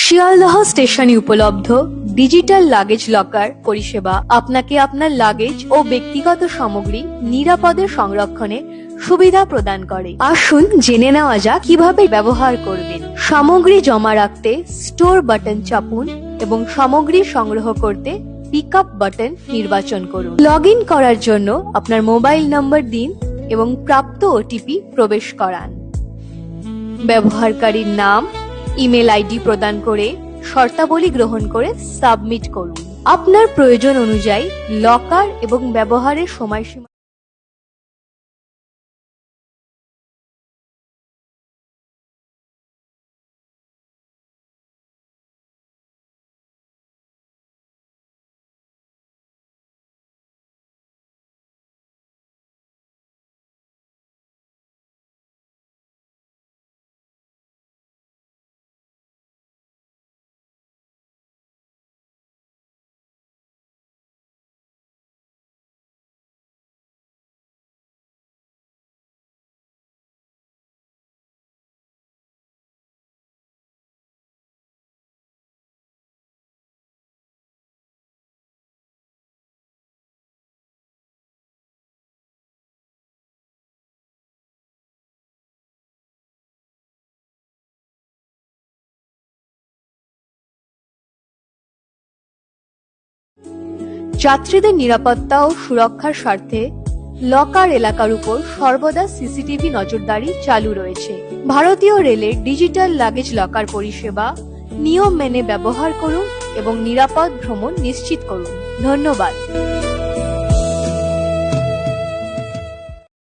শিয়ালদহ স্টেশনে উপলব্ধ digital luggage locker পরিষেবা আপনাকে আপনার লাগেজ ও ব্যক্তিগত সামগ্রী নিরাপদে সংরক্ষণে সুবিধা প্রদান করে। আসুন জেনে নেওয়া যাক কিভাবে ব্যবহার করবেন। সামগ্রী জমা রাখতে স্টোর বাটন চাপুন এবং সামগ্রী সংগ্রহ করতে পিক আপ বাটন নির্বাচন করুন। লগ ইন করার জন্য আপনার মোবাইল নম্বর দিন এবং প্রাপ্ত ওটিপি প্রবেশ করান। ব্যবহারকারীর নাম, ইমেল আইডি প্রদান করে শর্তাবলী গ্রহণ করে সাবমিট করুন। আপনার প্রয়োজন অনুযায়ী লকার এবং ব্যবহারের সময়সীমা যাত্রীদের নিরাপত্তা ও সুরক্ষার স্বার্থে লকার এলাকার উপর সর্বদা সিসিটিভি নজরদারি চালু রয়েছে। ভারতীয় রেলের ডিজিটাল লাগেজ লকার পরিষেবা নিয়ম মেনে ব্যবহার করুন এবং নিরাপদ ভ্রমণ নিশ্চিত করুন। ধন্যবাদ।